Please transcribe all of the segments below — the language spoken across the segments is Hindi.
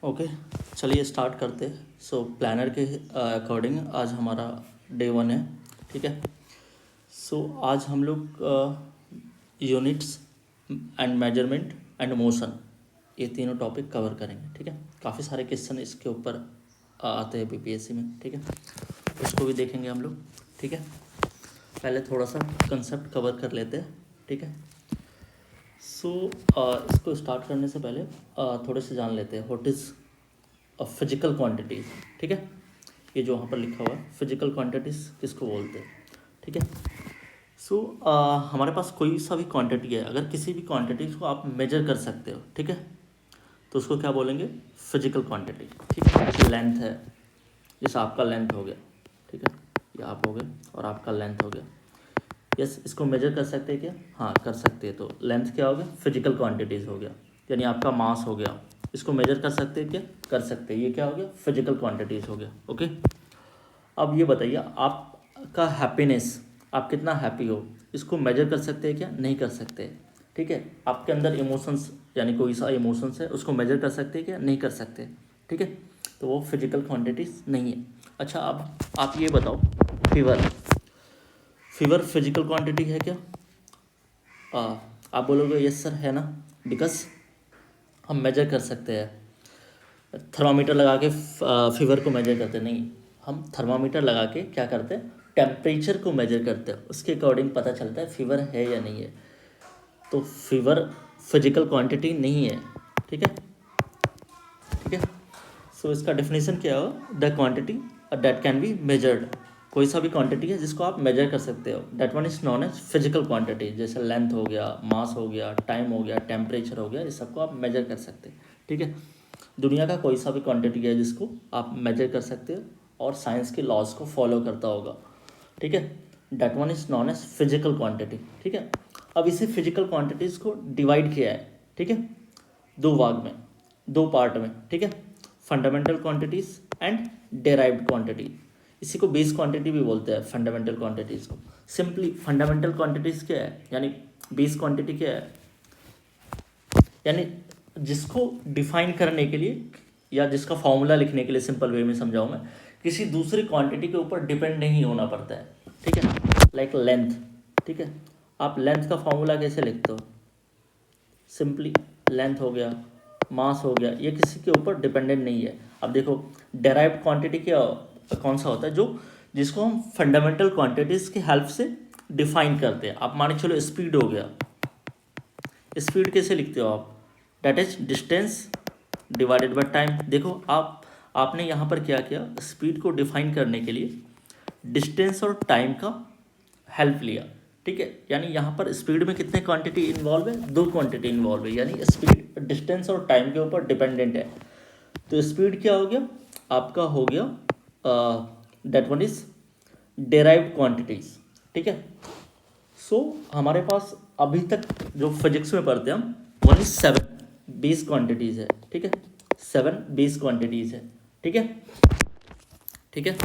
ओके, चलिए स्टार्ट करते हैं। प्लानर के अकॉर्डिंग आज हमारा डे 1 है। ठीक है। आज हम लोग units and measurement and motion, ये तीनों टॉपिक कवर करेंगे। ठीक है। काफ़ी सारे क्वेश्चन इसके ऊपर आते हैं बीपीएससी में। ठीक है, उसको भी देखेंगे हम लोग। ठीक है, पहले थोड़ा सा कंसेप्ट कवर कर लेते हैं। ठीक है। इसको स्टार्ट करने से पहले थोड़े से जान लेते हैं व्हाट इज़ फिजिकल क्वांटिटीज़। ठीक है, ये जो वहाँ पर लिखा हुआ है फिजिकल क्वांटिटीज़ किसको बोलते हैं। ठीक है। हमारे पास कोई सा भी क्वांटिटी है, अगर किसी भी क्वांटिटीज़ को आप मेजर कर सकते हो, ठीक है, तो उसको क्या बोलेंगे, फिजिकल क्वांटिटी। ठीक है। जैसे लेंथ है, जैसे आपका लेंथ हो गया, ठीक है, ये आप हो गए और आपका लेंथ हो गया। यस, इसको मेजर कर सकते हैं क्या? हाँ, कर सकते हैं। तो लेंथ क्या हो गया, फिजिकल क्वांटिटीज़ हो गया। यानी आपका मास हो गया, इसको मेजर कर सकते हैं क्या? कर सकते हैं। ये क्या हो गया, फिजिकल क्वांटिटीज़ हो गया। ओके। अब ये बताइए, आपका हैप्पीनेस, आप कितना हैप्पी हो, इसको मेजर कर सकते हैं क्या? नहीं कर सकते। ठीक है। आपके अंदर इमोशंस, यानी कोई सा इमोशंस है, उसको मेजर कर सकते हैं क्या? नहीं कर सकते। ठीक है, तो वो फिजिकल क्वांटिटीज़ नहीं है। अच्छा, अब आप ये बताओ, फीवर, फीवर फिजिकल क्वांटिटी है क्या? आप बोलोगे यस सर है ना, बिकॉज हम मेजर कर सकते हैं। थर्मामीटर लगा के फीवर को मेजर करते नहीं, हम थर्मामीटर लगा के क्या करते हैं, टेम्परेचर को मेजर करते हैं। उसके अकॉर्डिंग पता चलता है फीवर है या नहीं है। तो फीवर फिजिकल क्वांटिटी नहीं है। ठीक है। ठीक है। इसका डेफिनेशन क्या हो, the quantity that can be measured. कोई सा भी क्वांटिटी है जिसको आप मेजर कर सकते हो, that one is known as physical quantity. जैसे लेंथ हो गया, मास हो गया, टाइम हो गया, टेम्परेचर हो गया, इस सबको आप मेजर कर सकते हैं। ठीक है। दुनिया का कोई सा भी क्वांटिटी है जिसको आप मेजर कर सकते हो और साइंस के लॉज को फॉलो करता होगा। ठीक है, that one is known as physical quantity. ठीक है। अब इसी फिजिकल क्वांटिटीज़ को डिवाइड किया है, ठीक है, दो भाग में, दो पार्ट में। ठीक है, fundamental quantities and derived quantity. इसी को बेस क्वांटिटी भी बोलते हैं, फंडामेंटल क्वांटिटीज़ को। सिंपली फंडामेंटल क्वांटिटीज़ क्या है, यानी बेस क्वांटिटी क्या है, यानी जिसको डिफाइन करने के लिए या जिसका फॉर्मूला लिखने के लिए, सिंपल वे में समझाऊँ मैं, किसी दूसरी क्वांटिटी के ऊपर डिपेंड नहीं होना पड़ता है। ठीक है, लाइक लेंथ। ठीक है, आप लेंथ का फॉर्मूला कैसे लिखते हो, सिंपली लेंथ हो गया, मास हो गया, ये किसी के ऊपर डिपेंडेंट नहीं है। अब देखो, डेराइव्ड क्वांटिटी क्या, कौन सा होता है, जो जिसको हम फंडामेंटल क्वांटिटीज़ की हेल्प से डिफाइन करते हैं। आप मान के चलो स्पीड हो गया, स्पीड कैसे लिखते हो आप, that is distance divided by time. देखो आपने यहाँ पर क्या किया, स्पीड को डिफाइन करने के लिए डिस्टेंस और टाइम का हेल्प लिया। ठीक है, यानी यहाँ पर स्पीड में कितने क्वांटिटी इन्वॉल्व है, दो क्वांटिटी इन्वॉल्व है, यानी स्पीड डिस्टेंस और टाइम के ऊपर डिपेंडेंट है। तो स्पीड क्या हो गया, आपका हो गया that one is derived quantities. ठीक है। हमारे पास अभी तक जो फिजिक्स में पढ़ते हैं हम, वन इज 7 बेस क्वांटिटीज है। ठीक है, 7 बेस क्वांटिटीज है। ठीक है। ठीक है,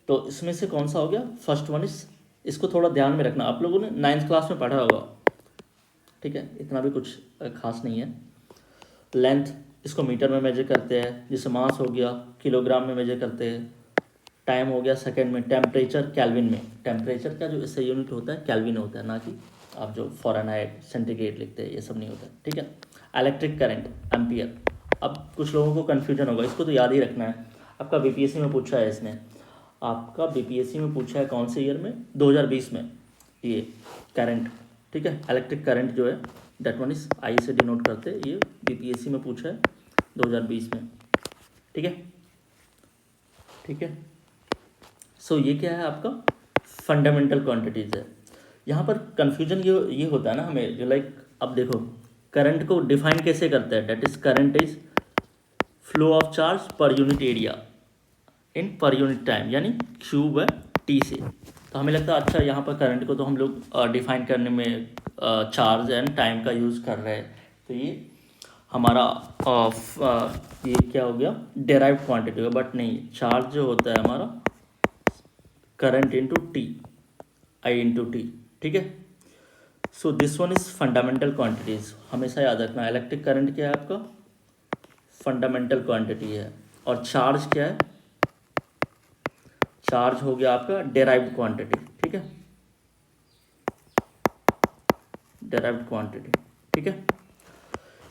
तो इसमें से कौन सा हो गया, फर्स्ट वन इज, इसको थोड़ा ध्यान में रखना, आप लोगों ने 9th क्लास में पढ़ा होगा। ठीक है, इतना भी कुछ खास नहीं है। लेंथ, इसको मीटर में मेजर करते हैं। जैसे मास हो गया, किलोग्राम में मेजर करते हैं। टाइम हो गया सेकंड में। टेम्परेचर कैल्विन में, टेम्परेचर का जो इससे यूनिट होता है कैल्विन होता है, ना कि आप जो फ़ारेनहाइट सेंटीग्रेड लिखते हैं, ये सब नहीं होता है। ठीक है। Electric current ampere. अब कुछ लोगों को कन्फ्यूजन होगा, इसको तो याद ही रखना है, आपका बीपीएससी में पूछा है इसने, आपका बीपीएससी में पूछा है कौन से ईयर में, 2020 में, ये करंट। ठीक है, इलेक्ट्रिक करंट जो है, दैट वन इज आई से डिनोट करते हैं, ये बीपीएससी में पूछा है 2020 में। ठीक है। ठीक है। ये क्या है, आपका फंडामेंटल क्वांटिटीज़ है। यहाँ पर कन्फ्यूजन ये होता है ना हमें, जो लाइक, अब देखो करंट को डिफाइन कैसे करते हैं, that is current is flow of charge per unit area in per unit time, यानी क्यू बाय टी से। तो हमें लगता है अच्छा, यहाँ पर करंट को तो हम लोग डिफाइन करने में चार्ज एंड टाइम का यूज़ कर रहे हैं, तो ये हमारा ये क्या हो गया, डेराइव्ड क्वांटिटी हो गया। बट नहीं, चार्ज जो होता है हमारा करंट इंटू टी, आई इंटू टी। ठीक है। This one is fundamental quantities, हमेशा याद रखना। इलेक्ट्रिक करंट क्या है आपका, फंडामेंटल क्वांटिटी है। और चार्ज क्या है, चार्ज हो गया आपका डेराइव्ड क्वांटिटी, ठीक है, डेराइव्ड क्वांटिटी, ठीक है।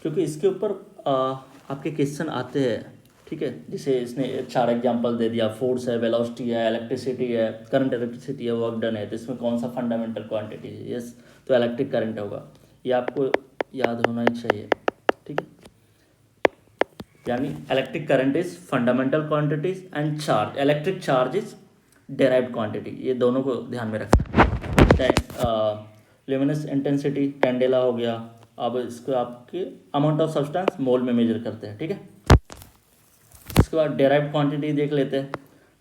क्योंकि इसके ऊपर आपके क्वेश्चन आते हैं, ठीक है, जैसे इसने 4 एग्जांपल दे दिया, फोर्स है, वेलोसिटी है, इलेक्ट्रिसिटी है, करंट इलेक्ट्रिसिटी है, वर्क डन है, तो इसमें कौन सा फंडामेंटल क्वांटिटी है, यस, तो इलेक्ट्रिक करंट होगा, ये आपको याद होना ही चाहिए, ठीक है। यानी electric current is fundamental quantities and charge, electric charge is derived quantity, ये दोनों को ध्यान में रखना है। ल्यूमिनस इंटेंसिटी कैंडेला हो गया, अब इसको आपके अमाउंट ऑफ सब्सटेंस मोल में मेजर करते हैं, ठीक है। इसके बाद डेराइव्ड क्वांटिटी देख लेते हैं,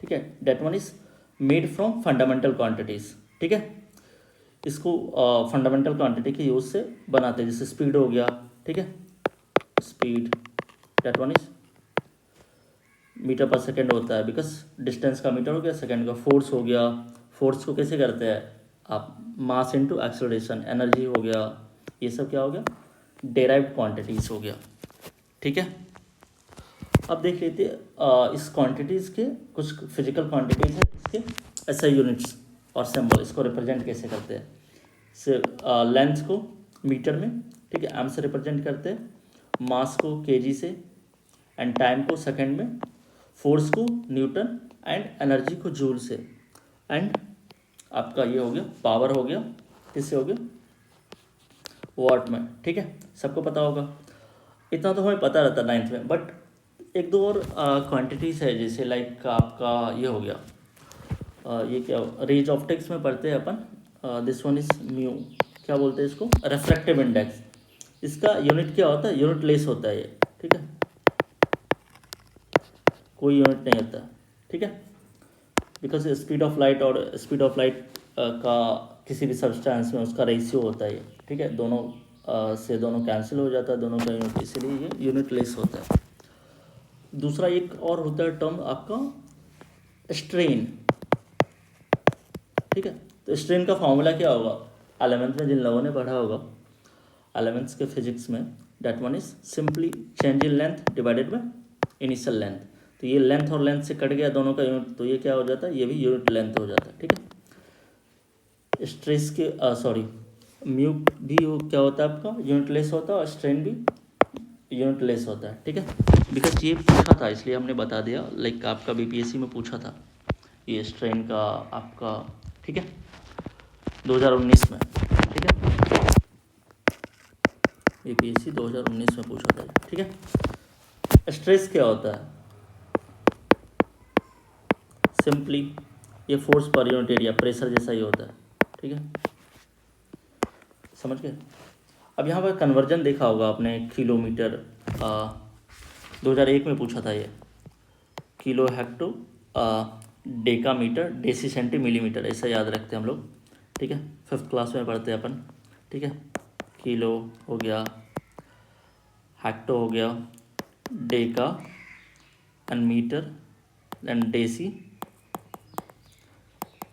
ठीक है, that one is made from fundamental quantities, ठीक है। इसको फंडामेंटल क्वांटिटी के यूज से बनाते हैं, जैसे स्पीड हो गया, ठीक है, speed that one is meter per second होता है, बिकॉज डिस्टेंस का मीटर हो गया, सेकेंड का फोर्स हो गया, फोर्स को कैसे करते हैं आप, मास इनटू एक्सेलरेशन, एनर्जी हो गया, ये सब क्या हो गया, डेराइव्ड क्वांटिटीज हो गया, ठीक है। अब देख लेते हैं इस क्वांटिटीज़ के कुछ फिजिकल क्वांटिटीज़ हैं, इसके ऐसे यूनिट्स और सिंबल, इसको रिप्रेजेंट कैसे करते हैं, से लेंथ को मीटर में, ठीक है, एम से रिप्रेजेंट करते हैं, मास को केजी से, एंड टाइम को सेकंड में, फोर्स को न्यूटन, एंड एनर्जी को जूल से, एंड आपका ये हो गया पावर हो गया, किससे हो गया, वॉट में, ठीक है, सबको पता होगा, इतना तो हमें पता रहता 9th में। बट एक दो और क्वांटिटीज़ है, जैसे लाइक आपका ये हो गया, ये क्या रेज ऑप्टिक्स में पढ़ते हैं अपन, दिस वन इज म्यू, क्या बोलते हैं इसको, रिफ्रैक्टिव इंडेक्स, इसका यूनिट क्या होता है, यूनिट लेस होता है ये, ठीक है, कोई यूनिट नहीं होता, ठीक है, बिकॉज स्पीड ऑफ लाइट और स्पीड ऑफ लाइट का किसी भी सब्सटेंस में उसका रेशियो होता है, ठीक है, दोनों से दोनों कैंसिल हो जाता है, दोनों का यूनिट, इसलिए ये यूनिट लेस होता है। दूसरा एक और होता है टर्म आपका स्ट्रेन, ठीक है, तो स्ट्रेन का फॉर्मूला क्या होगा, 11th में जिन लोगों ने पढ़ा होगा 11th के फिजिक्स में, that one is simply change in length divided by initial length, तो ये लेंथ और लेंथ से कट गया दोनों का यूनिट, तो ये क्या हो जाता है, ये भी यूनिट लेंथ हो जाता है, ठीक है। स्ट्रेस के सॉरी म्यू भी क्या होता है आपका, यूनिट लेस होता है, और स्ट्रेन भी यूनिट लेस होता है, ठीक है, बिकॉज ये पूछा था इसलिए हमने बता दिया, लाइक आपका बीपीएससी में पूछा था ये स्ट्रेन का आपका, ठीक है, 2019 में, ठीक है, बीपीएससी 2019 में पूछा था, ठीक है। स्ट्रेस क्या होता है, सिंपली ये फोर्स पर यूनिट एरिया, प्रेशर जैसा ही होता है, ठीक है, समझ गए। अब यहाँ पर कन्वर्जन देखा होगा आपने, किलोमीटर 2001 में पूछा था ये, kilo hecto deca meter deci centi millimeter, ऐसा याद रखते हैं हम लोग, ठीक है, 5th क्लास में पढ़ते हैं अपन, ठीक है, किलो हो गया, हेक्टो हो गया, deca and meter and deci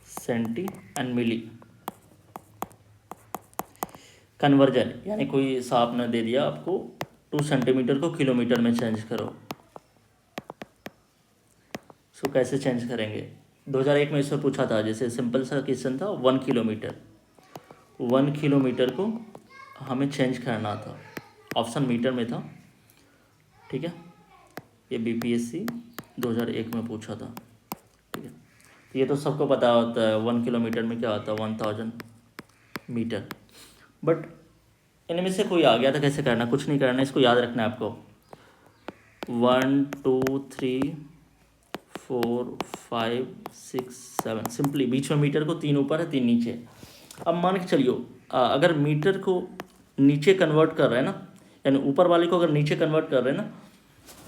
centi and milli. Conversion यानी कोई साहब ने दे दिया आपको 2 सेंटीमीटर को किलोमीटर में चेंज करो, सो कैसे चेंज करेंगे, 2001 में इसमें पूछा था, जैसे सिंपल सा क्वेश्चन था, 1 किलोमीटर को हमें चेंज करना था, ऑप्शन मीटर में था, ठीक है, ये बीपीएससी 2001 में पूछा था, ठीक है, ये तो सबको पता होता है 1 किलोमीटर में क्या होता है, 1000 मीटर। बट इनमें से कोई आ गया था, कैसे करना, कुछ नहीं करना, इसको याद रखना है आपको, 1 2 3 4 5 6 7, सिंपली बीच में मीटर को 3 ऊपर है 3 नीचे। अब मान के चलियो अगर मीटर को नीचे कन्वर्ट कर रहे हैं ना, यानी ऊपर वाले को अगर नीचे कन्वर्ट कर रहे हैं ना,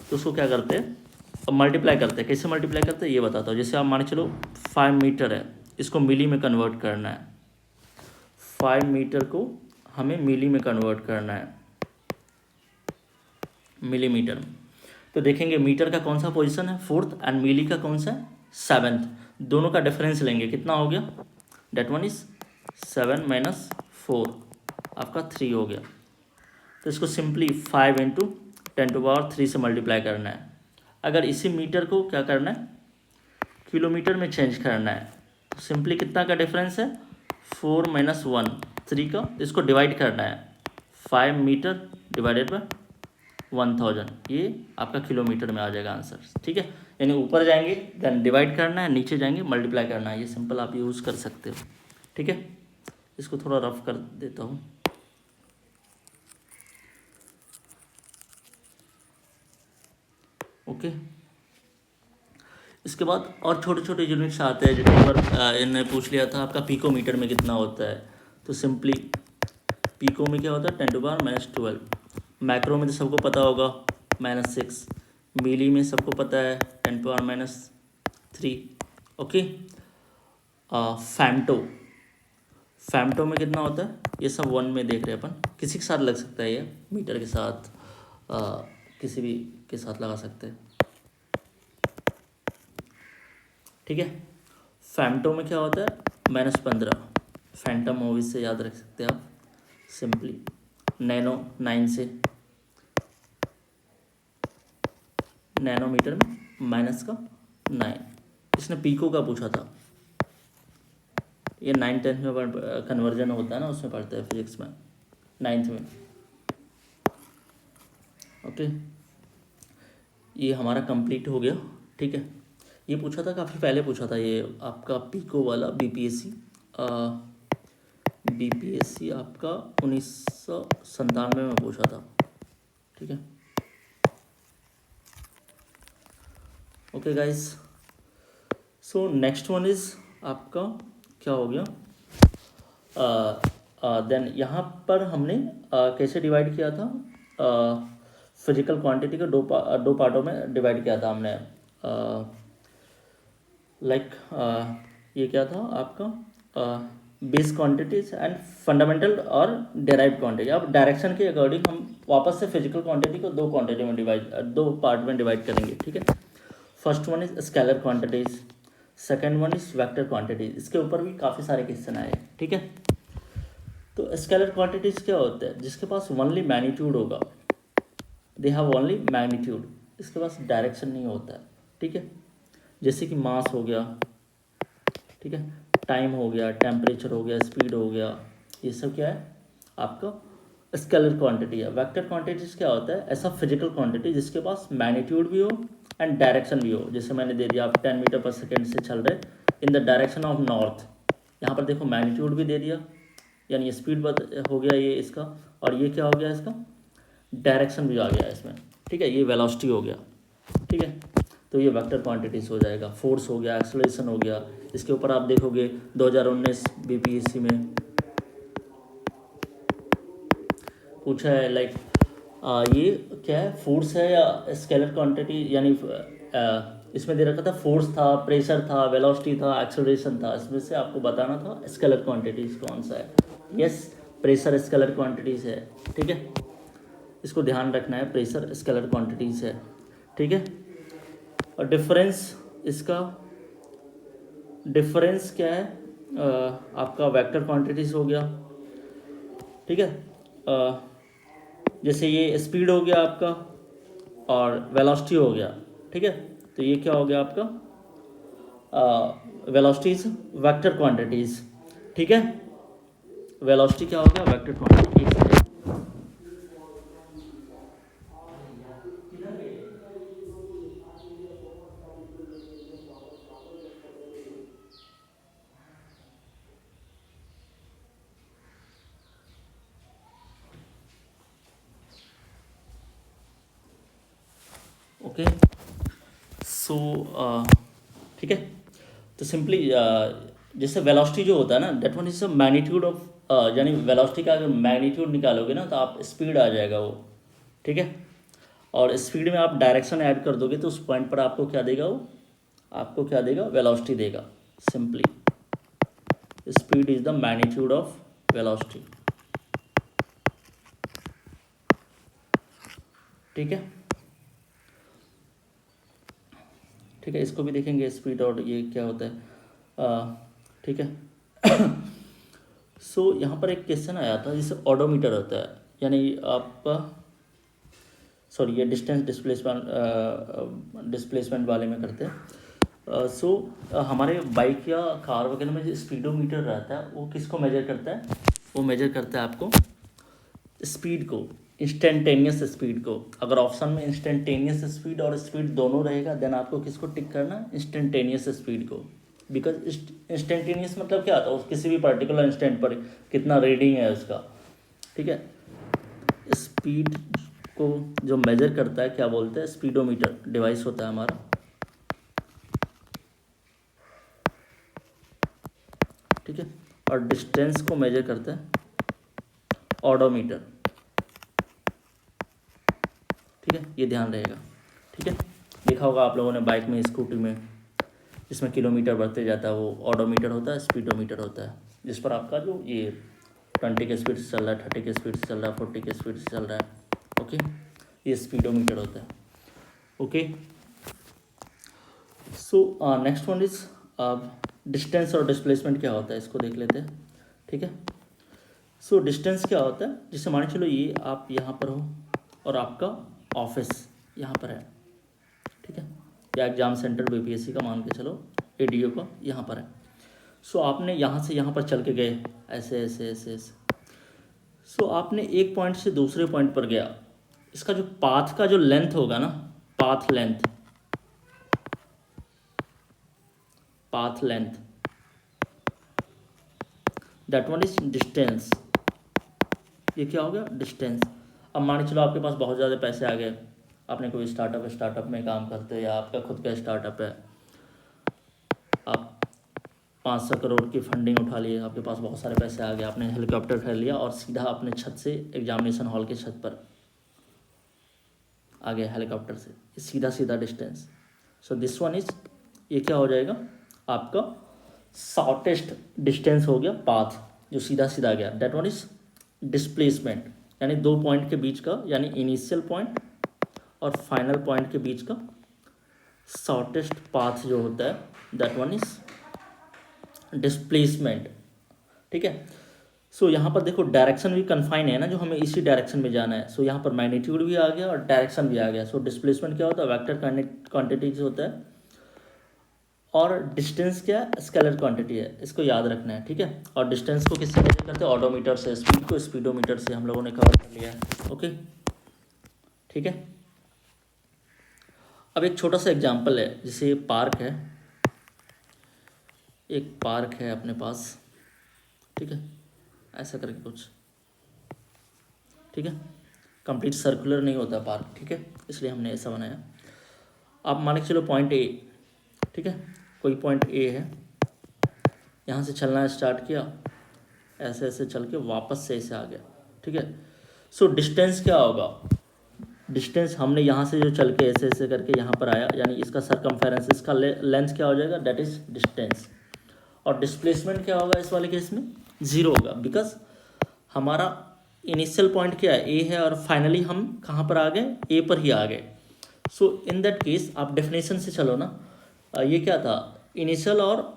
तो उसको क्या करते हैं, अब मल्टीप्लाई करते हैं, कैसे मल्टीप्लाई करते हैं ये बताता हूँ। जैसे आप मान के चलो 5 मीटर है, इसको मिली में कन्वर्ट करना है, 5 मीटर को हमें मिली में कन्वर्ट करना है, मिलीमीटर में, तो देखेंगे मीटर का कौन सा पोजीशन है 4th एंड मिली का कौन सा है 7th, दोनों का डिफरेंस लेंगे, कितना हो गया, डेट वन इज 7 - 4 आपका 3 हो गया, तो इसको सिंपली 5 × 10⁻³ से मल्टीप्लाई करना है। अगर इसी मीटर को क्या करना है, किलोमीटर में चेंज करना है, तो सिंपली कितना का डिफरेंस है, 4 - 1 3 का, इसको डिवाइड करना है, 5 मीटर डिवाइडेड बाय 1000, ये आपका किलोमीटर में आ जाएगा आंसर। ठीक है, यानी ऊपर जाएंगे देन डिवाइड करना है, नीचे जाएंगे मल्टीप्लाई करना है। ये सिंपल आप यूज़ कर सकते हो। ठीक है, इसको थोड़ा रफ कर देता हूँ। ओके, इसके बाद और छोटे छोटे यूनिट्स आते हैं, जैसे पर इन्हें पूछ लिया था आपका पिकोमीटर में कितना होता है, तो सिंपली पिको में क्या होता है, 10⁻⁻12। मैक्रो में तो सबको पता होगा -6, मिली में सबको पता है 10⁻⁻3। ओके, फैम्टो, फैम्टो में कितना होता है, ये सब 1 में देख रहे हैं अपन, किसी के साथ लग सकता है, ये मीटर के साथ किसी भी के साथ लगा सकते हैं। ठीक है, फैम्टो में क्या होता है, -15, फैंटम मूवी से याद रख सकते हैं आप सिंपली। नैनो 9 से, नैनोमीटर में -9। इसने पीको का पूछा था, ये 9th 10th में कन्वर्जन होता है ना, उसमें पढ़ते हैं फिजिक्स में, 9th में। ओके, ये हमारा कंप्लीट हो गया। ठीक है, ये पूछा था, काफ़ी पहले पूछा था ये आपका पीको वाला, बीपीएससी आपका 1997 में पूछा था। ठीक है, okay guys, so next one is आपका क्या हो गया, देन यहाँ पर हमने कैसे डिवाइड किया था, फिजिकल क्वांटिटी को दो पार्टों में डिवाइड किया था हमने। ये क्या था आपका, बेस क्वांटिटीज एंड फंडामेंटल और डेराइव क्वांटिटी। अब डायरेक्शन के अकॉर्डिंग हम वापस से फिजिकल क्वांटिटी को दो पार्ट में डिवाइड करेंगे। ठीक है, first one is scalar quantities, second one is vector quantities. इसके ऊपर भी काफ़ी सारे क्वेश्चन आए। ठीक है, तो स्केलर क्वांटिटीज क्या होते हैं, जिसके पास ओनली मैग्नीट्यूड होगा, दे हैव ओनली मैग्नीट्यूड, इसके पास डायरेक्शन नहीं होता है। ठीक है, जैसे कि मास हो गया, ठीक है, टाइम हो गया, टेम्परेचर हो गया, स्पीड हो गया, ये सब क्या है आपका स्केलर क्वांटिटी है। वेक्टर क्वांटिटीज क्या होता है, ऐसा फिजिकल क्वांटिटी जिसके पास मैग्नीट्यूड भी हो एंड डायरेक्शन भी हो। जैसे मैंने दे दिया, आप 10 मीटर पर सेकेंड से चल रहे in the direction of north, यहाँ पर देखो मैग्नीट्यूड भी दे दिया, यानी स्पीड हो गया ये इसका, और ये क्या हो गया इसका, डायरेक्शन भी आ गया इसमें। ठीक है, ये वेलोसिटी हो गया। ठीक है, तो ये वेक्टर क्वांटिटीज हो जाएगा। फोर्स हो गया, एक्सेलरेशन हो गया। इसके ऊपर आप देखोगे 2019 बीपीएससी में पूछा है, लाइक ये क्या है, फोर्स है या स्केलर क्वांटिटी, यानी इसमें दे रखा था फोर्स था, प्रेशर था, वेलोसिटी था, एक्सेलरेशन था। इसमें से आपको बताना था स्केलर क्वांटिटीज कौन सा है। यस, प्रेशर स्केलर क्वांटिटीज है। ठीक है, इसको ध्यान रखना है, प्रेशर स्केलर क्वांटिटीज है। ठीक है, और डिफरेंस, इसका डिफरेंस क्या है, आपका वेक्टर क्वांटिटीज हो गया। ठीक है, जैसे ये स्पीड हो गया आपका और वेलोसिटी हो गया। ठीक है, तो ये क्या हो गया आपका, वेलोसिटीज वेक्टर क्वांटिटीज। ठीक है, वेलोसिटी क्या हो गया, वेक्टर क्वांटिटीज। ओके, सो ठीक है, तो सिंपली जैसे वेलोसिटी जो होता है ना, that one is magnitude of, यानी वेलोसिटी का अगर मैग्नीट्यूड निकालोगे ना, तो आप स्पीड आ जाएगा वो। ठीक है, और स्पीड में आप डायरेक्शन ऐड कर दोगे तो उस पॉइंट पर आपको क्या देगा, वो आपको क्या देगा, वेलोसिटी देगा। Simply speed is the magnitude of velocity. ठीक है, ठीक है, इसको भी देखेंगे स्पीड और ये क्या होता है। ठीक है, सो यहाँ पर एक क्वेश्चन आया था, जिसे ऑडोमीटर होता है, यानी आपका सॉरी ये डिस्टेंस डिस्प्लेसमेंट वाले में करते हैं। सो हमारे बाइक या कार वगैरह में जो स्पीडोमीटर रहता है वो किसको मेजर करता है? वो मेजर करता है आपको स्पीड को, इंस्टेंटेनियस स्पीड को। अगर ऑप्शन में इंस्टेंटेनियस स्पीड और स्पीड दोनों रहेगा देन आपको किसको टिक करना है? इंस्टेंटेनियस स्पीड को। बिकॉज इंस्टेंटेनियस मतलब क्या आता है? किसी भी पर्टिकुलर इंस्टेंट पर कितना रीडिंग है उसका, ठीक है। स्पीड को जो मेजर करता है क्या बोलते हैं? स्पीडोमीटर डिवाइस होता है हमारा, ठीक है। और डिस्टेंस को मेजर करता है ऑडोमीटर, ठीक है। ये ध्यान रहेगा, ठीक है। देखा होगा आप लोगों ने बाइक में, स्कूटी में, जिसमें किलोमीटर बढ़ते जाता है वो ऑडोमीटर होता है, स्पीडोमीटर होता है, जिस पर आपका जो ये 20 के स्पीड से चल रहा है, 30 के स्पीड से चल रहा है, 40 के स्पीड से चल रहा है, ओके। ये स्पीडोमीटर होता है, okay. So next one is distance और डिस्प्लेसमेंट क्या होता है, इसको देख लेते हैं, ठीक है। सो डिस्टेंस क्या होता है? जिससे मान चलो ये आप यहाँ पर हो और आपका ऑफिस यहाँ पर है, ठीक है, या एग्जाम सेंटर बीपीएससी का मान के चलो, एडीओ का यहाँ पर है। सो आपने यहाँ से यहाँ पर चल के गए ऐसे ऐसे ऐसे ऐसे। सो आपने एक पॉइंट से दूसरे पॉइंट पर गया, इसका जो पाथ का जो लेंथ होगा ना, path length that one is distance. ये क्या हो गया? डिस्टेंस। अब मान चलो आपके पास बहुत ज़्यादा पैसे आ गए, आपने कोई स्टार्टअप में काम करते हो या आपका खुद का स्टार्टअप है, आप 500 करोड़ की फंडिंग उठा लिए, आपके पास बहुत सारे पैसे आ गए, आपने हेलीकॉप्टर कर लिया और सीधा अपने छत से एग्जामिनेशन हॉल के छत पर आ गया हेलीकॉप्टर से, सीधा सीधा distance. So this one is, ये क्या हो जाएगा? आपका शॉर्टेस्ट डिस्टेंस हो गया, पाथ जो सीधा सीधा गया, दैट वन इज डिस्प्लेसमेंट। यानी दो पॉइंट के बीच का, यानी इनिशियल पॉइंट और फाइनल पॉइंट के बीच का शॉर्टेस्ट पाथ जो होता है, दैट वन इज डिस्प्लेसमेंट, ठीक है। सो यहाँ पर देखो डायरेक्शन भी कन्फाइन है ना, जो हमें इसी डायरेक्शन में जाना है। सो यहाँ पर मैग्नीट्यूड भी आ गया और डायरेक्शन भी आ गया। सो डिस्प्लेसमेंट क्या होता है? वेक्टर क्वांटिटीज होता है, और डिस्टेंस क्या है? स्केलर क्वांटिटी है, इसको याद रखना है, ठीक है। और डिस्टेंस को किससे मेजर करते हैं? ऑडोमीटर से। स्पीड को स्पीडोमीटर से हम लोगों ने कवर कर लिया है, ओके, ठीक है। अब एक छोटा सा एग्जांपल है, जैसे ये पार्क है, एक पार्क है अपने पास, ठीक है, ऐसा करके कुछ, ठीक है। कंप्लीट सर्कुलर नहीं होता पार्क, ठीक है, इसलिए हमने ऐसा बनाया। आप मान के चलो पॉइंट ए, ठीक है, कोई पॉइंट ए है, यहाँ से चलना स्टार्ट किया, ऐसे ऐसे चल के वापस से ऐसे आ गया, ठीक है। सो डिस्टेंस क्या होगा? डिस्टेंस हमने यहाँ से जो चल के ऐसे ऐसे करके यहाँ पर आया, यानी इसका सरकमफेरेंस, इसका लेंथ क्या हो जाएगा? That is distance. और डिस्प्लेसमेंट क्या होगा इस वाले केस में? ज़ीरो होगा, बिकॉज हमारा इनिशियल पॉइंट क्या है? ए है, और फाइनली हम कहाँ पर आ गए? ए पर ही आ गए। सो इन दैट केस आप डेफिनेशन से चलो ना, ये क्या था? इनिशियल और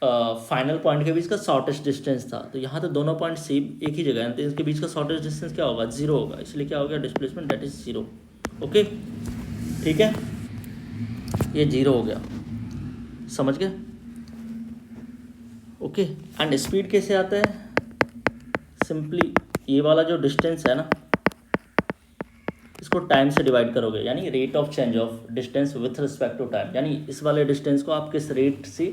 फाइनल पॉइंट के बीच का शॉर्टेस्ट डिस्टेंस था। तो यहाँ तो दोनों पॉइंट सेम एक ही जगह है, तो इसके बीच का शॉर्टेस्ट डिस्टेंस क्या होगा? ज़ीरो होगा। इसलिए क्या हो गया? Displacement that is zero, okay, ठीक है, ये ज़ीरो हो गया, समझ गए? ओके। एंड स्पीड कैसे आता है? सिंपली ये वाला जो डिस्टेंस है ना, इसको टाइम से डिवाइड करोगे, यानी rate of change of distance with respect to time. यानी इस वाले डिस्टेंस को आप किस रेट से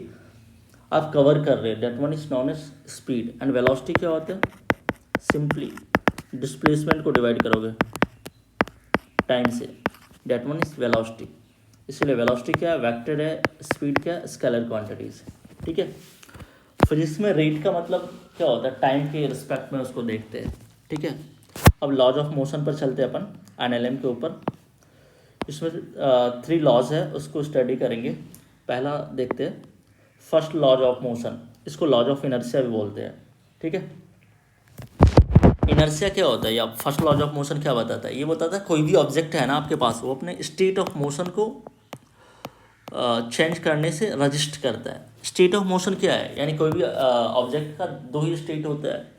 आप कवर कर रहे हैं, that one is known as speed. And velocity क्या होता है? सिंपली डिस्प्लेसमेंट को डिवाइड करोगे टाइम से, दैट वन इज वेलोसिटी। इसलिए वेलोसिटी क्या है? वेक्टर है, स्पीड क्या है? स्केलर क्वांटिटीज, ठीक है। फिजिक्स में रेट का मतलब क्या होता है? टाइम के रिस्पेक्ट में उसको देखते हैं, ठीक है। अब लॉज ऑफ मोशन पर चलते हैं अपन, एनएलएम के ऊपर। इसमें 3 लॉज है, उसको स्टडी करेंगे। पहला देखते हैं, फर्स्ट लॉज ऑफ मोशन, इसको लॉज ऑफ इनर्शिया भी बोलते हैं, ठीक है। इनर्शिया क्या होता है, या फर्स्ट लॉज ऑफ मोशन क्या बताता है? ये बताता है कोई भी ऑब्जेक्ट है ना आपके पास, वो अपने स्टेट ऑफ मोशन को चेंज करने से रजिस्ट करता है। स्टेट ऑफ मोशन क्या है? यानी कोई भी ऑब्जेक्ट का 2 ही स्टेट होता है,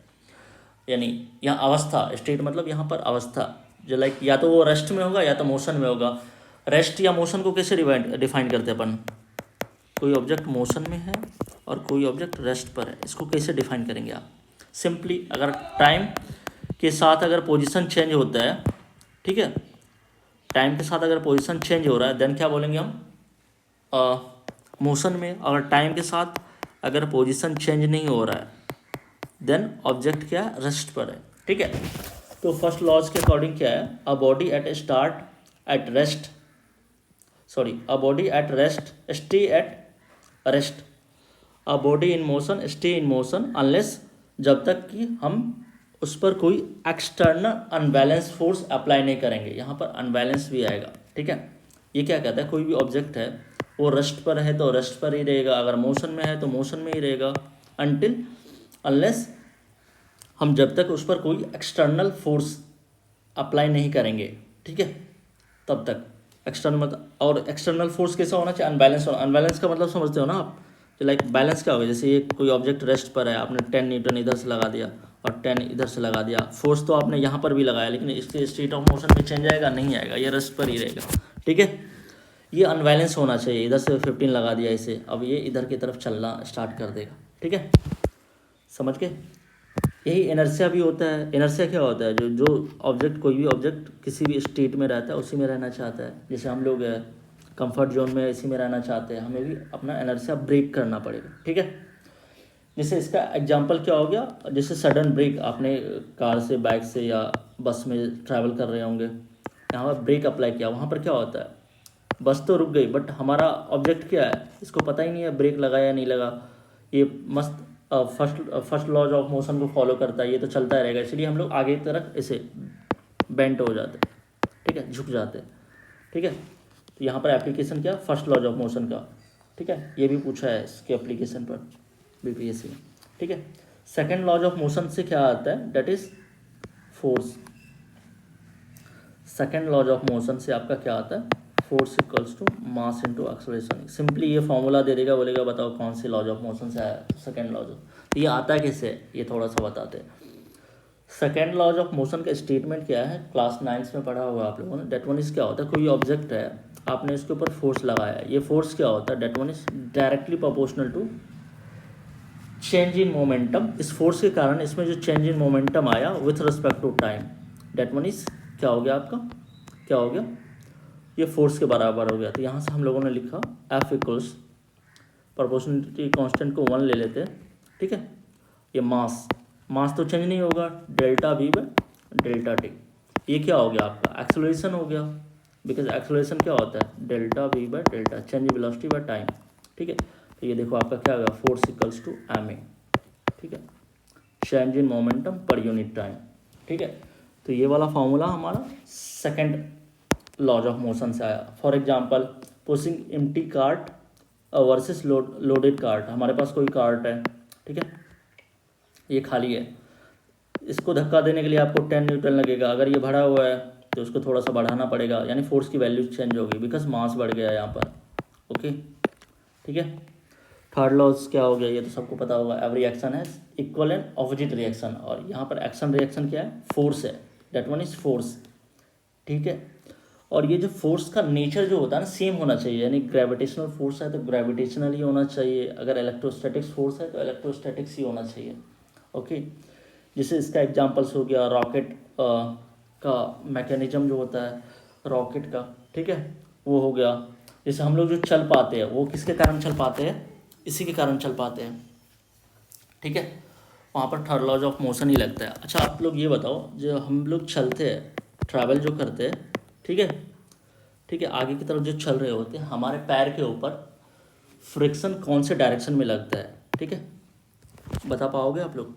यानी यहाँ अवस्था, स्टेट मतलब यहाँ पर अवस्था, जो लाइक या तो वो रेस्ट में होगा या तो मोशन में होगा। रेस्ट या मोशन को कैसे डिफाइन करते हैं अपन, कोई ऑब्जेक्ट मोशन में है और कोई ऑब्जेक्ट रेस्ट पर है, इसको कैसे डिफाइन करेंगे आप? सिंपली अगर टाइम के साथ अगर पोजीशन चेंज होता है, ठीक है, टाइम के साथ अगर पोजीशन चेंज हो रहा है देन क्या बोलेंगे हम, मोशन में। अगर टाइम के साथ अगर पोजीशन चेंज नहीं हो रहा है देन ऑब्जेक्ट क्या है, रेस्ट पर है, ठीक है। तो फर्स्ट लॉज के अकॉर्डिंग क्या है, a body at start at rest, sorry, a body at rest stay at rest, a body in motion stay in motion unless, जब तक कि हम उस पर कोई एक्सटर्नल अनबैलेंस फोर्स अप्लाई नहीं करेंगे। यहाँ पर अनबैलेंस भी आएगा, ठीक है। ये क्या कहता है, कोई भी ऑब्जेक्ट है वो रेस्ट पर है तो रेस्ट पर ही रहेगा, अगर मोशन में है तो मोशन में ही रहेगा, अनटिल अनलेस हम जब तक उस पर कोई एक्सटर्नल फोर्स अप्लाई नहीं करेंगे, ठीक है, तब तक। एक्सटर्नल और एक्सटर्नल फोर्स कैसा होना चाहिए, अनबैलेंस होना। अनबैलेंस का मतलब समझते हो ना आप, तो लाइक बैलेंस क्या होगा, जैसे ये कोई ऑब्जेक्ट रेस्ट पर है, आपने 10 न्यूटन इधर से लगा दिया और 10 इधर से लगा दिया, फोर्स तो आपने यहाँ पर भी लगाया लेकिन इसके स्टेट ऑफ मोशन में चेंज आएगा नहीं आएगा, ये रेस्ट पर ही रहेगा, ठीक है। ये अनबैलेंस होना चाहिए, इधर से 15 लगा दिया इसे, अब ये इधर की तरफ चलना स्टार्ट कर देगा, ठीक है, समझ के। यही इनर्शिया भी होता है। इनर्शिया क्या होता है, जो जो ऑब्जेक्ट, कोई भी ऑब्जेक्ट किसी भी स्टेट में रहता है उसी में रहना चाहता है। जैसे हम लोग कंफर्ट जोन में इसी में रहना चाहते हैं, हमें भी अपना इनर्शिया ब्रेक करना पड़ेगा, ठीक है। जैसे इसका एग्जांपल क्या हो गया, जैसे सडन ब्रेक, आपने कार से, बाइक से या बस में ट्रैवल कर रहे होंगे, यहाँ पर ब्रेक अप्लाई किया, वहाँ पर क्या होता है, बस तो रुक गई बट हमारा ऑब्जेक्ट क्या है, इसको पता ही नहीं है ब्रेक लगा या नहीं लगा। ये मस्त फर्स्ट लॉज ऑफ मोशन को फॉलो करता है, ये तो चलता रहेगा, इसलिए हम लोग आगे की तरफ ऐसे बेंट हो जाते हैं, ठीक है, झुक जाते हैं, ठीक है। तो यहाँ पर एप्लीकेशन क्या, फर्स्ट लॉज ऑफ मोशन का, ठीक है, ये भी पूछा है इसके एप्लीकेशन पर बीपीएससी में, ठीक है। सेकेंड लॉज ऑफ मोशन से क्या आता है, that is force. Second laws of motion से आपका क्या आता है, force equals to mass into acceleration. Simply ये फॉर्मूला दे देगा, बोलेगा बताओ कौन से लॉज ऑफ मोशन से आया सेकेंड लॉज ऑफ, तो ये आता है किससे, ये थोड़ा सा बताते हैं। सेकेंड लॉज ऑफ मोशन का स्टेटमेंट क्या है, क्लास 9 में पढ़ा हुआ आप लोगों ने। डेट वन इज क्या होता है, कोई ऑब्जेक्ट है, आपने इसके ऊपर फोर्स लगाया, ये फोर्स क्या होता है, that one is directly proportional to change in momentum. इस फोर्स के कारण इसमें जो चेंज इन मोमेंटम आया with respect to time, that one is क्या हो गया आपका, क्या हो गया, ये फोर्स के बराबर हो गया। तो यहाँ से हम लोगों ने लिखा F इक्वल्स, प्रोपोर्शनलिटी कांस्टेंट को 1 ले लेते हैं, ठीक है। ये मास, मास तो चेंज नहीं होगा, delta V by delta T. ये क्या हो गया आपका, एक्सेलरेशन हो गया, बिकॉज एक्सेलरेशन क्या होता है, delta V by delta change velocity by time, ठीक है। तो ये देखो आपका क्या होगा, फोर्स इक्वल्स टू ma, ठीक है, चेंज इन मोमेंटम पर यूनिट टाइम, ठीक है। तो ये वाला फॉर्मूला हमारा सेकेंड लॉज ऑफ मोशन से आया। For example pushing empty cart versus loaded cart, हमारे पास कोई कार्ट है, ठीक है, ये खाली है, इसको धक्का देने के लिए आपको 10 न्यूटन लगेगा, अगर ये भरा हुआ है तो उसको थोड़ा सा बढ़ाना पड़ेगा, यानी फोर्स की वैल्यू चेंज होगी बिकॉज मास बढ़ गया यहाँ पर, ओके, ठीक है। थर्ड लॉज क्या हो गया, ये तो सबको पता होगा, एवरी एक्शन है इक्वल एंड ऑपोजिट रिएक्शन, और यहाँ पर एक्शन रिएक्शन क्या है, फोर्स है, डेट वन इज फोर्स, ठीक है। और ये जो फोर्स का नेचर जो होता है ना सेम होना चाहिए, यानी ग्रेविटेशनल फोर्स है तो ग्रेविटेशनल ही होना चाहिए, अगर इलेक्ट्रोस्टैटिक्स फोर्स है तो इलेक्ट्रोस्टैटिक्स ही होना चाहिए, ओके। जैसे इसका एग्जांपल्स हो गया रॉकेट का मैकेनिज्म जो होता है रॉकेट का, ठीक है, वो हो गया। जैसे हम लोग जो चल पाते हैं वो किसके कारण चल पाते हैं, इसी के कारण चल पाते हैं, ठीक है, वहाँ पर थर्ड लॉज ऑफ मोशन ही लगता है। अच्छा आप लोग ये बताओ, जो हम लोग चलते हैं, ट्रैवल जो करते हैं, ठीक है, ठीक है, आगे की तरफ जो चल रहे होते हैं, हमारे पैर के ऊपर फ्रिक्शन कौन से डायरेक्शन में लगता है, ठीक है, बता पाओगे आप लोग?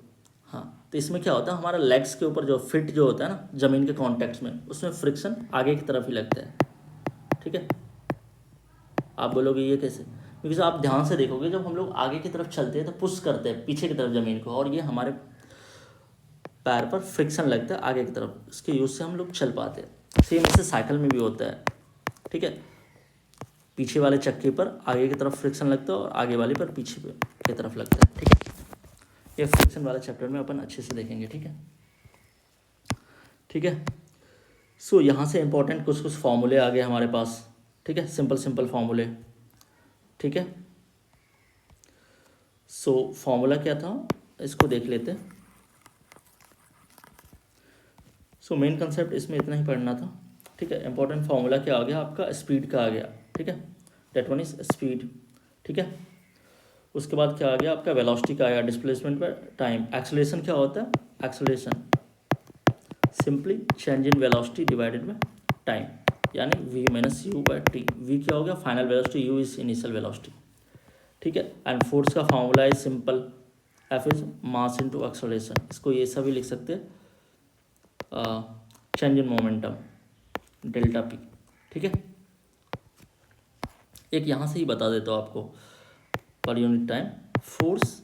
हाँ, तो इसमें क्या होता है, हमारा लेग्स के ऊपर जो फिट जो होता है ना ज़मीन के कॉन्टेक्ट में, उसमें फ्रिक्शन आगे की तरफ ही लगता है, ठीक है। आप बोलोगे ये कैसे, बिकॉज आप ध्यान से देखोगे जब हम लोग आगे की तरफ चलते हैं तो पुश करते हैं पीछे की तरफ ज़मीन को, और ये हमारे पैर पर फ्रिक्शन लगता है आगे की तरफ, इसके यूज़ से हम लोग चल पाते हैं। सेम ऐसे साइकिल में भी होता है, ठीक है, पीछे वाले चक्के पर आगे की तरफ फ्रिक्शन लगता है और आगे वाले पर पीछे की तरफ लगता है, ठीक है। ये फ्रिक्शन वाला चैप्टर में अपन अच्छे से देखेंगे, ठीक है, ठीक है। सो यहाँ से इंपॉर्टेंट कुछ कुछ फॉर्मूले आ गए हमारे पास, ठीक है, सिंपल सिंपल फॉर्मूले, ठीक है। सो फॉर्मूला क्या था इसको देख लेते हैं। सो मेन कंसेप्ट इसमें इतना ही पढ़ना था, ठीक है। इंपॉर्टेंट फार्मूला क्या आ गया आपका, स्पीड का आ गया, ठीक है, दैट वन इज स्पीड, ठीक है। उसके बाद क्या आ गया आपका, वेलोसिटी का आया, डिस्प्लेसमेंट पर टाइम। एक्सेलरेशन क्या होता है, acceleration simply change in velocity divided by time, यानी v minus u by t. v क्या हो गया, final velocity, u is initial velocity, ठीक है। एंड फोर्स का formula is simple, f is mass into acceleration. इसको ये ऐसा भी लिख सकते हैं, change in momentum delta p, ठीक है। एक यहाँ से ही बता देता हूँ आपको, पर unit time force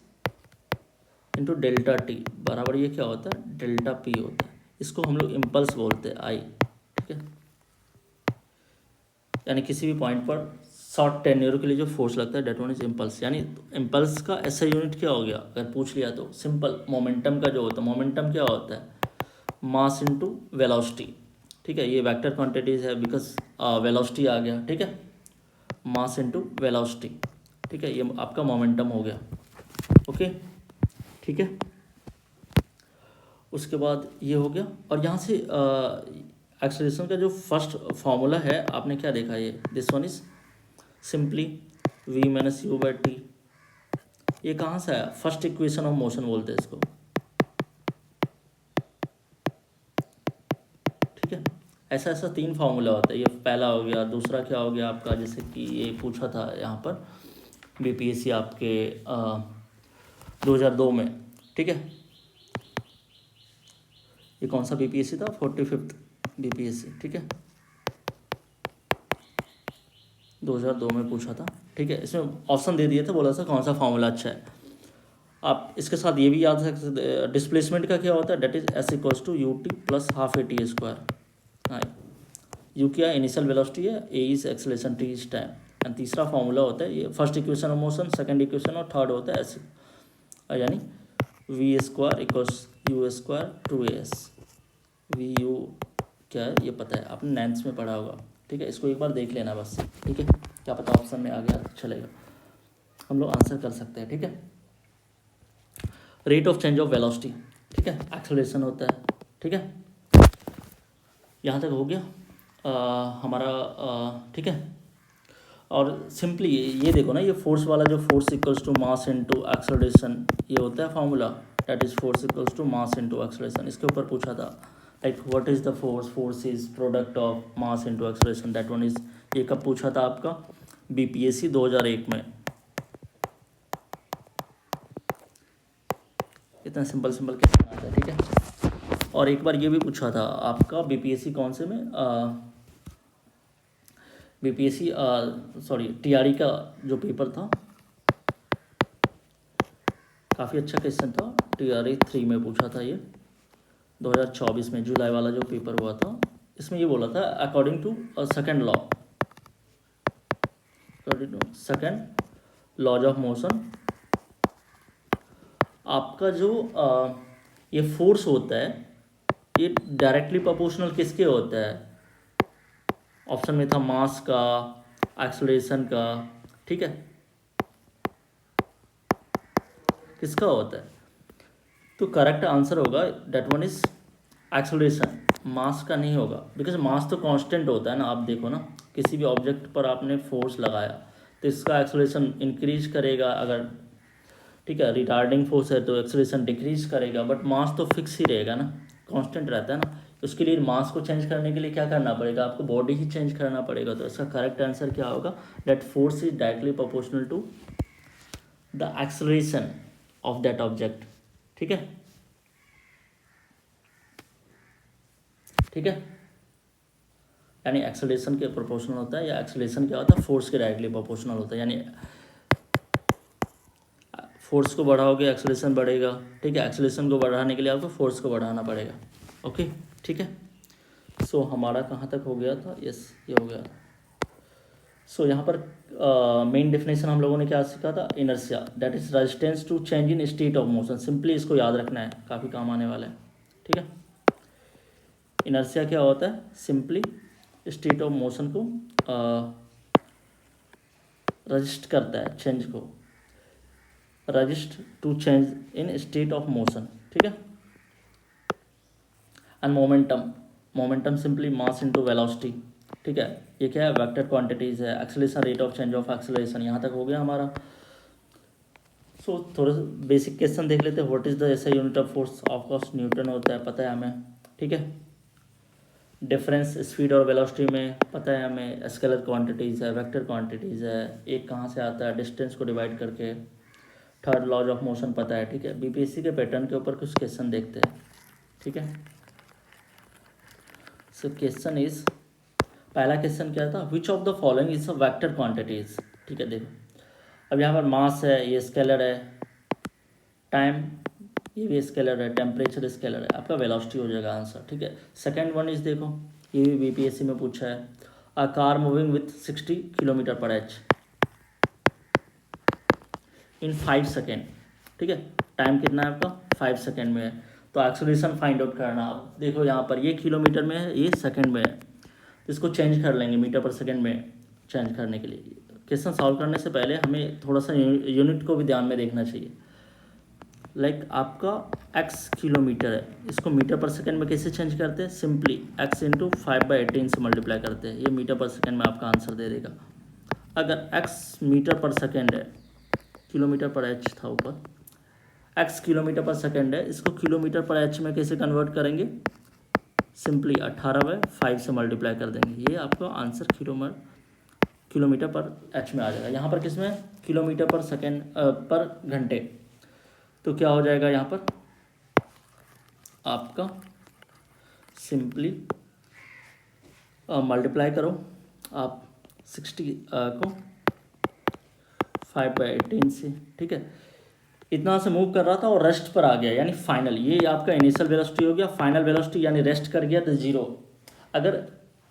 into delta T बराबर ये क्या होता है, डेल्टा पी होता है। इसको हम लोग इम्पल्स बोलते हैं, आई, ठीक है। यानी किसी भी पॉइंट पर शॉर्ट टेन्योर के लिए जो फोर्स लगता है डेट वन इज इम्पल्स। यानी इम्पल्स का ऐसा यूनिट क्या हो गया, अगर पूछ लिया तो सिंपल मोमेंटम का जो होता है, मोमेंटम क्या होता है, मास इनटू वेलोसिटी, ठीक है। ये वेक्टर क्वांटिटीज है बिकॉज वेलोसिटी आ गया, ठीक है, मास इनटू वेलोसिटी, ठीक है। ये आपका मोमेंटम हो गया, ओके, ठीक है। उसके बाद ये हो गया, और यहाँ से एक्सेलरेशन का जो फर्स्ट फॉर्मूला है आपने क्या देखा, ये this one is simply v minus you by T. ये कहाँ से आया, फर्स्ट इक्वेशन ऑफ मोशन बोलते हैं इसको, ठीक है। ऐसा ऐसा तीन फार्मूला होता है, ये पहला हो गया। दूसरा क्या हो गया आपका, जैसे कि ये पूछा था यहाँ पर बीपीएससी आपके 2002 में, ठीक है। ये कौन सा बीपीएससी था, 45th बीपीएससी, ठीक है, 2002 में पूछा था, ठीक है। इसमें ऑप्शन दे दिए थे, बोला था कौन सा फार्मूला अच्छा है। आप इसके साथ ये भी याद रख सकते, डिस्प्लेसमेंट का क्या होता है, that is s equals to u t plus half a t square. हाँ, यू क्या इनिशियल वेलोसिटी है, a is acceleration, t is time. And तीसरा फार्मूला होता है, ये first equation of motion, second equation और थर्ड होता है एस, यानी v square equals u square two a s. V u क्या है ये पता है, आपने 9th में पढ़ा होगा, ठीक है। इसको एक बार देख लेना बस, ठीक है, क्या पता ऑप्शन में आ गया चलेगा, हम लोग आंसर कर सकते हैं, ठीक है। Rate of change of velocity, ठीक है, एक्सेलरेशन होता है, ठीक है। यहाँ तक हो गया हमारा, ठीक है। और सिंपली ये देखो ना, ये फोर्स वाला जो force equals to mass into acceleration, ये होता है formula, that is force equals to mass into acceleration. इसके ऊपर पूछा था like what is the force, force is product of mass into acceleration, that one is, ये कब पूछा था आपका, बीपीएससी 2001 में। इतना सिंपल सिंपल क्वेश्चन आता है, ठीक है। और एक बार ये भी पूछा था आपका बीपीएससी कौन से में, बीपीएससी सॉरी टीआरई का जो पेपर था, काफ़ी अच्छा क्वेश्चन था, टीआरई 3 में पूछा था ये 2024 में, जुलाई वाला जो पेपर हुआ था। इसमें ये बोला था according to second law, according to second laws of motion, आपका जो ये फोर्स होता है ये डायरेक्टली प्रोपोर्शनल किसके होता है, ऑप्शन में था मास का, एक्सेलरेशन का, ठीक है, किसका होता है, तो करेक्ट आंसर होगा डेट वन इज एक्सेलरेशन, मास का नहीं होगा, बिकॉज मास तो कांस्टेंट होता है ना। आप देखो ना, किसी भी ऑब्जेक्ट पर आपने फोर्स लगाया तो इसका एक्सेलरेशन इंक्रीज करेगा, अगर ठीक है रिटार्डिंग फोर्स है तो एक्सेलरेशन डिक्रीज करेगा, बट मास तो फिक्स ही रहेगा ना, कांस्टेंट रहता है ना। उसके लिए मास को चेंज करने के लिए क्या करना पड़ेगा, आपको बॉडी ही चेंज करना पड़ेगा। तो इसका करेक्ट आंसर क्या होगा, that force is directly proportional to the acceleration of that object, ठीक है, ठीक है। यानी एक्सेलरेशन के प्रोपोर्शनल होता है, या एक्सेलरेशन क्या होता है, फोर्स के डायरेक्टली प्रोपोर्शनल होता है। यानी फोर्स को बढ़ाओगे एक्सेलरेशन बढ़ेगा, ठीक है। एक्सेलरेशन को बढ़ाने के लिए आपको फोर्स को बढ़ाना पड़ेगा, ओके, ठीक है। सो हमारा कहाँ तक हो गया था, यस ये हो गया। सो यहाँ पर मेन डेफिनेशन हम लोगों ने क्या सीखा था, inertia that is resistance to change in state of motion. Simply इसको याद रखना है, काफ़ी काम आने वाला है, ठीक है। इनर्शिया क्या होता है? सिंपली स्टेट ऑफ मोशन को रजिस्ट करता है, चेंज को, resist to change in state of motion, ठीक है। And momentum, momentum simply mass into velocity, ठीक है। ये क्या है? वेक्टर क्वांटिटीज है। Acceleration, rate of change of acceleration, यहाँ तक हो गया हमारा। सो थोड़ा सा बेसिक क्वेश्चन देख लेते हैं। What is the SI unit of force? Of course Newton होता है, पता है हमें, ठीक है। डिफरेंस स्पीड और वेलोसिटी में पता है हमें, स्केलर क्वांटिटीज़ है, वेक्टर क्वांटिटीज़ है। एक कहाँ से आता है? डिस्टेंस को डिवाइड करके। थर्ड लॉज ऑफ मोशन पता है, ठीक है। बीपीएससी के पैटर्न के ऊपर कुछ क्वेश्चन देखते हैं, ठीक है। सो क्वेश्चन इज, पहला क्वेश्चन क्या था? Which of the following is a vector quantities, ठीक है। देखो अब यहाँ पर मास है, ये स्केलर है, टाइम ये भी स्केलर है, टेम्परेचर स्केलर है, आपका वेलोसिटी हो जाएगा आंसर, ठीक है। सेकेंड वन इज देखो, ये भी बीपीएससी में पूछा है। A car moving with 60 kilometre पर एच इन 5 सेकेंड, ठीक है। टाइम कितना है आपका? 5 सेकेंड में है। तो एक्सेलरेशन फाइंड आउट करना। आप देखो यहाँ पर ये किलोमीटर में है, ये सेकेंड में है, इसको चेंज कर लेंगे मीटर पर सेकेंड में चेंज करने के लिए। क्वेश्चन सॉल्व करने से पहले हमें थोड़ा सा यूनिट को भी ध्यान में देखना चाहिए। लाइक आपका x किलोमीटर है, इसको मीटर पर सेकेंड में कैसे चेंज करते हैं? सिंपली x इंटू 5/18 से मल्टीप्लाई करते हैं, ये मीटर पर सेकेंड में आपका आंसर दे देगा। अगर x मीटर पर सेकेंड है, किलोमीटर पर h था ऊपर, x किलोमीटर पर सेकेंड है, इसको किलोमीटर पर h में कैसे कन्वर्ट करेंगे? सिंपली 18/5 से मल्टीप्लाई कर देंगे, ये आपका आंसर किलोमीटर पर h में आ जाएगा। यहाँ पर किसमें? किलोमीटर पर सेकेंड पर घंटे। तो क्या हो जाएगा यहाँ पर आपका? सिंपली मल्टीप्लाई करो आप 60 को 5/18 से, ठीक है। इतना से मूव कर रहा था और रेस्ट पर आ गया, यानी फाइनल, ये आपका इनिशियल वेलोसिटी हो गया। फाइनल वेलोसिटी यानी रेस्ट कर गया तो जीरो। अगर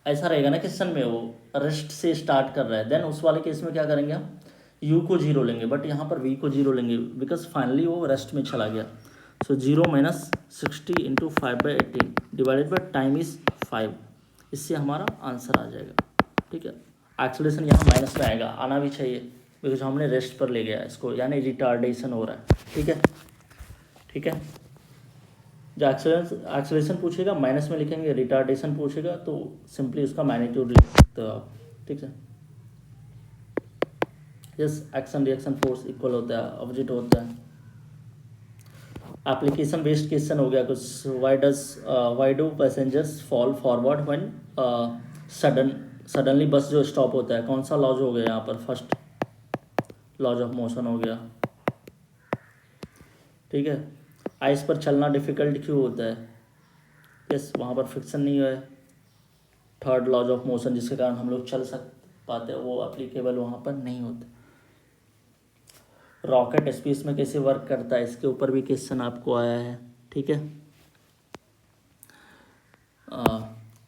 ऐसा रहेगा ना क्वेश्चन में, वो रेस्ट से स्टार्ट कर रहा है, देन उस वाले केस में क्या करेंगे हम? u को जीरो लेंगे, बट यहाँ पर v को जीरो लेंगे बिकॉज फाइनली वो रेस्ट में चला गया। सो 0 minus 60 into 5/18 divided by time is 5, इससे हमारा आंसर आ जाएगा, ठीक है। एक्सेलरेशन यहाँ माइनस में आएगा, आना भी चाहिए बिकॉज हमने रेस्ट पर ले गया इसको, यानी रिटार्डेशन हो रहा है, ठीक है, ठीक है। जो एक्सेलरेशन पूछेगा माइनस में लिखेंगे, रिटार्डेशन पूछेगा तो सिंपली उसका मैग्नीट्यूड लिख सकते हो आप, ठीक है। Yes, action reaction force equal होता है, ऑपोजिट होता है। एप्लीकेशन बेस्ड क्वेश्चन हो गया कुछ। Why do passengers fall forward when suddenly बस जो स्टॉप होता है, कौन सा लॉज हो गया यहाँ पर? फर्स्ट लॉज ऑफ मोशन हो गया, ठीक है। आइस पर चलना डिफिकल्ट क्यों होता है? यस, वहाँ पर फ्रिक्शन नहीं है। थर्ड लॉज ऑफ मोशन जिसके कारण हम लोग चल पाते हैं, वो अप्लीकेबल वहाँ पर नहीं होता। रॉकेट स्पेस में कैसे वर्क करता है, इसके ऊपर भी क्वेश्चन आपको आया है, ठीक है।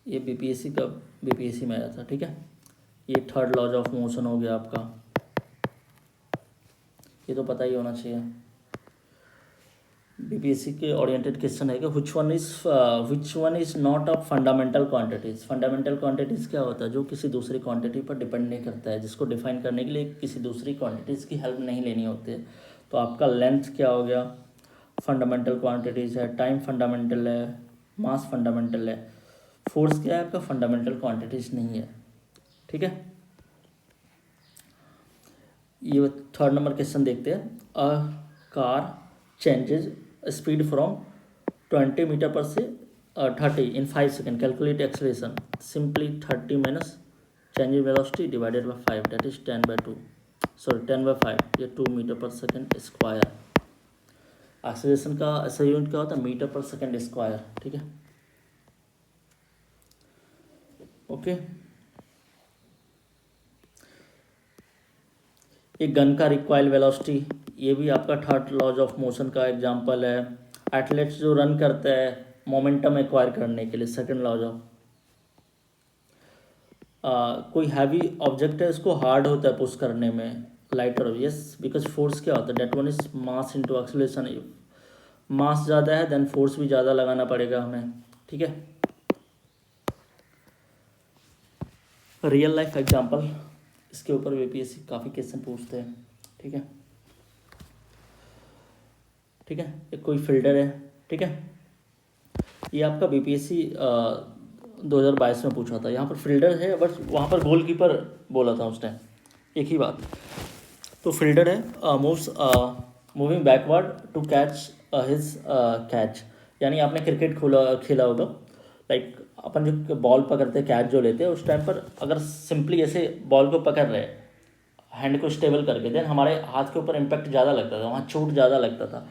ये बीपीएससी में आया था, ठीक है। ये थर्ड लॉज ऑफ मोशन हो गया आपका, ये तो पता ही होना चाहिए। बीपीएससी के ओरिएंटेड क्वेश्चन है कि which one is not a fundamental quantities. Fundamental quantities क्या होता है? जो किसी दूसरी क्वांटिटी पर डिपेंड नहीं करता है, जिसको डिफाइन करने के लिए किसी दूसरी क्वांटिटीज़ की हेल्प नहीं लेनी होती है। तो आपका लेंथ क्या हो गया? फंडामेंटल क्वांटिटीज़ है। टाइम फंडामेंटल है, मास फंडामेंटल है। फोर्स क्या है आपका? फंडामेंटल क्वांटिटीज़ नहीं है, ठीक है। ये थर्ड नंबर क्वेश्चन देखते हैं। A car changes speed from 20 meter per से 30 in 5 second, calculate acceleration. Simply 30 minus change in velocity divided by 5, that is 10/2, sorry 10/5, ये 2 metre per second square. Acceleration का ऐसा यूनिट क्या होता है? मीटर पर सेकेंड स्क्वायर, ठीक है, ओके। एक गन का रिक्वायल वेलोसिटी, ये भी आपका थर्ड लॉज ऑफ मोशन का एग्जांपल है। एथलेट्स जो रन करते हैं मोमेंटम एक्वायर करने के लिए, सेकंड लॉज ऑफ। कोई हैवी ऑब्जेक्ट है, इसको हार्ड होता है पुश करने में, लाइटर, यस, बिकॉज फोर्स क्या होता है? That one is mass into acceleration. Mass ज़्यादा है देन फोर्स भी ज़्यादा लगाना पड़ेगा हमें, ठीक है। रियल लाइफ एग्जांपल, इसके ऊपर बीपीएससी काफ़ी क्वेश्चन पूछते हैं। ठीक है, ठीक है। एक कोई फिल्टर है, ठीक है, ये आपका बीपीएससी 2022 में पूछा था। यहाँ पर फिल्डर है, बस वहाँ पर गोलकीपर बोला था उस टाइम, एक ही बात। तो फिल्डर है moving backward to catch his catch, यानी आपने क्रिकेट खेला होगा। लाइक अपन जो बॉल पकड़ते हैं, कैच जो लेते हैं, उस टाइम पर अगर सिंपली ऐसे बॉल को पकड़ रहे हैं हैंड को स्टेबल करके, देन हमारे हाथ के ऊपर इम्पैक्ट ज़्यादा लगता था, वहाँ चोट ज़्यादा लगता था।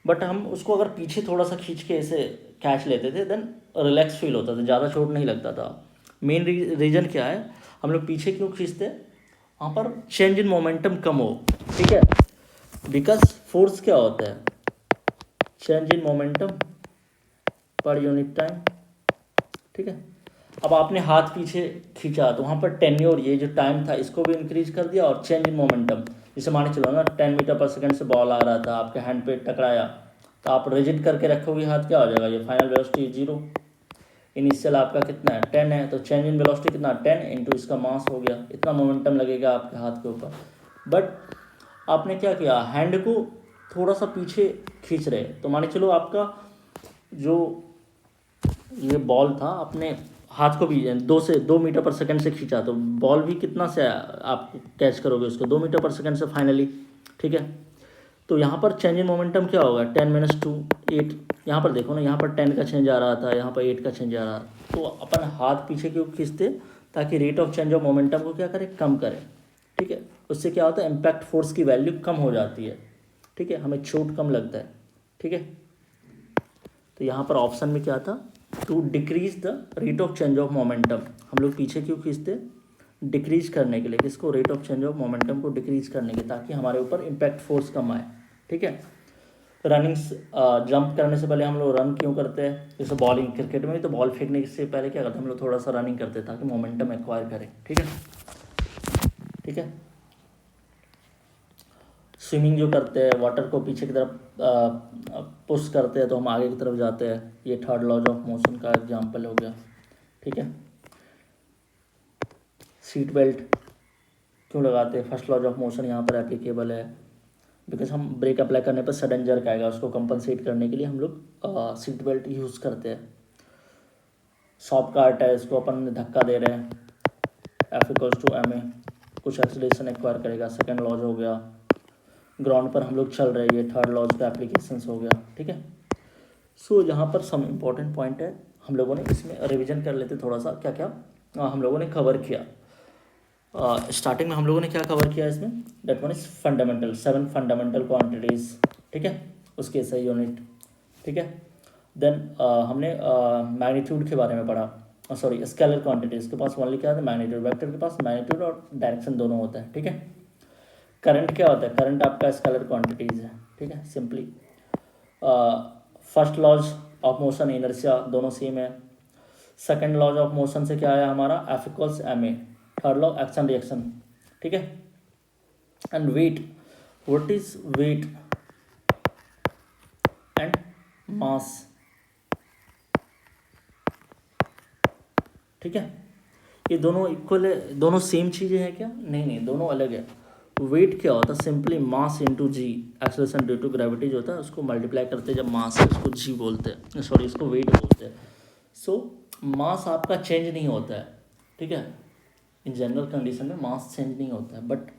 बट हम उसको अगर पीछे थोड़ा सा खींच के ऐसे कैच लेते थे, देन रिलैक्स फील होता था, ज़्यादा चोट नहीं लगता था। मेन रीज़न क्या है, हम लोग पीछे क्यों खींचते, वहाँ पर चेंज इन मोमेंटम कम हो। ठीक है, बिकॉज फोर्स क्या होता है, चेंज इन मोमेंटम पर यूनिट टाइम। ठीक है, अब आपने हाथ पीछे खींचा तो वहाँ पर टेन्योर, ये जो टाइम था, इसको भी इंक्रीज कर दिया, और चेंज इन मोमेंटम, जैसे मान चलो ना 10 मीटर पर सेकंड से बॉल आ रहा था, आपके हैंड पे टकराया, तो आप रिजिड करके रखोगे हाथ, क्या हो जाएगा, ये फाइनल वेलोसिटी 0, इनिशियल आपका कितना है 10 है, तो चेंज इन वेलोसिटी कितना 10 इंटू इसका मास हो गया, इतना मोमेंटम लगेगा आपके हाथ के ऊपर। बट आपने क्या किया, हैंड को थोड़ा सा पीछे खींच रहे, तो मान चलो आपका जो ये बॉल था, अपने हाथ को भी 2 मीटर पर सेकंड से खींचा, तो बॉल भी कितना से आप कैच करोगे उसको, 2 मीटर पर सेकंड से फाइनली। ठीक है, तो यहाँ पर चेंज इन मोमेंटम क्या होगा, 10 - 2 8। यहाँ पर देखो ना, यहाँ पर 10 का चेंज आ रहा था, यहाँ पर 8 का चेंज आ रहा था, तो अपन हाथ पीछे क्यों खींचते, ताकि rate of change of momentum को क्या करें, कम करें। ठीक है, उससे क्या होता है, इम्पैक्ट फोर्स की वैल्यू कम हो जाती है। ठीक है, हमें चोट कम लगता है। ठीक है, तो यहाँ पर ऑप्शन में क्या था, to decrease the rate of change of momentum. हम लोग पीछे क्यों खींचते, डिक्रीज करने के लिए, किसको, rate of change of momentum को डिक्रीज करने के, ताकि हमारे ऊपर इम्पैक्ट फोर्स कम आए। ठीक है, रनिंग जंप करने से पहले हम लोग रन क्यों करते हैं, जैसे बॉलिंग, क्रिकेट में भी तो बॉल फेंकने से पहले क्या करते हैं, हम लोग थोड़ा सा रनिंग करते हैं, ताकि मोमेंटम एक्वायर करें। ठीक है, ठीक है। स्विमिंग जो करते हैं, वाटर को पीछे की तरफ पुश करते हैं, तो हम आगे की तरफ जाते हैं, ये थर्ड लॉज ऑफ मोशन का एग्जांपल हो गया। ठीक है, सीट बेल्ट क्यों लगाते हैं, फर्स्ट लॉज ऑफ मोशन यहाँ पर एप्लीकेबल है, बिकॉज हम ब्रेक अप्लाई करने पर सडन जर्क आएगा, उसको कंपनसेट करने के लिए हम लोग सीट बेल्ट यूज़ करते हैं। सॉफ्ट कार्ट है, इसको अपन धक्का दे रहे हैं, F=ma, कुछ एक्सीलरेशन एक्वायर करेगा, सेकेंड लॉज हो गया। ग्राउंड पर हम लोग चल रहे हैं, ये थर्ड लॉज का एप्लीकेशंस हो गया। ठीक है, सो यहाँ पर सम इम्पॉर्टेंट पॉइंट है, हम लोगों ने इसमें रिवीजन कर लेते थोड़ा सा, क्या क्या हम लोगों ने कवर किया। स्टार्टिंग में हम लोगों ने क्या कवर किया इसमें, that one is fundamental, 7 fundamental quantities. ठीक है, उसके सही यूनिट। ठीक है, देन हमने मैग्नीट्यूड के बारे में पढ़ा, सॉरी स्केलर क्वांटिटीज़ के पास ओनली क्या होता है, मैग्नीट्यूड, वेक्टर के पास मैग्नीट्यूड और डायरेक्शन दोनों होता है। ठीक है, करंट क्या होता है, करंट आपका स्केलर क्वांटिटीज़ है। ठीक है, simply first laws of motion inertia दोनों सेम है। सेकंड लॉज ऑफ मोशन से क्या आया हमारा, F=ma। Third law action reaction. ठीक है, and weight, what is weight and mass. ठीक है, ये दोनों इक्वल है, दोनों सेम चीज़ें हैं क्या, नहीं नहीं, दोनों अलग है। वेट क्या होता है, simply mass into g, acceleration due to gravity जो होता है उसको मल्टीप्लाई करते हैं, जब मास है उसको जी बोलते हैं, सॉरी इसको वेट बोलते हैं। सो मास आपका चेंज नहीं होता है। ठीक है, इन जनरल कंडीशन में मास चेंज नहीं होता है, बट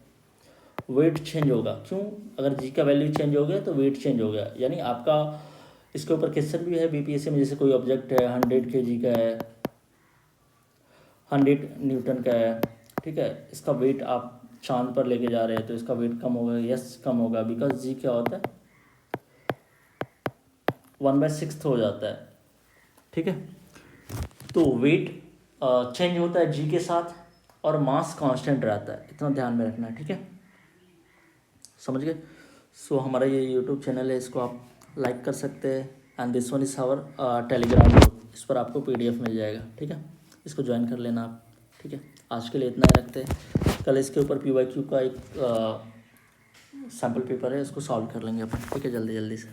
वेट चेंज होगा। क्यों, अगर जी का वैल्यू चेंज हो गया तो वेट चेंज हो गया, यानी आपका इसके ऊपर क्वेश्चन भी है बीपीएससी में, जैसे कोई ऑब्जेक्ट है 100 kg का है, 100 न्यूटन का है। ठीक है, इसका वेट आप चांद पर लेके जा रहे हैं, तो इसका वेट कम होगा, यस कम होगा, बिकॉज जी क्या होता है 1/6 हो जाता है। ठीक है, तो वेट चेंज होता है जी के साथ, और मास कांस्टेंट रहता है, इतना ध्यान में रखना है। ठीक है, समझ गए। सो हमारा ये यूट्यूब चैनल है, इसको आप लाइक कर सकते हैं, and this one is our Telegram group, इस पर आपको PDF मिल जाएगा। ठीक है, इसको ज्वाइन कर लेना आप। ठीक है, आज के लिए इतना ही रखते हैं, कल इसके ऊपर PYQ का एक सैम्पल पेपर है, इसको सॉल्व कर लेंगे अपन। ठीक है, जल्दी जल्दी से।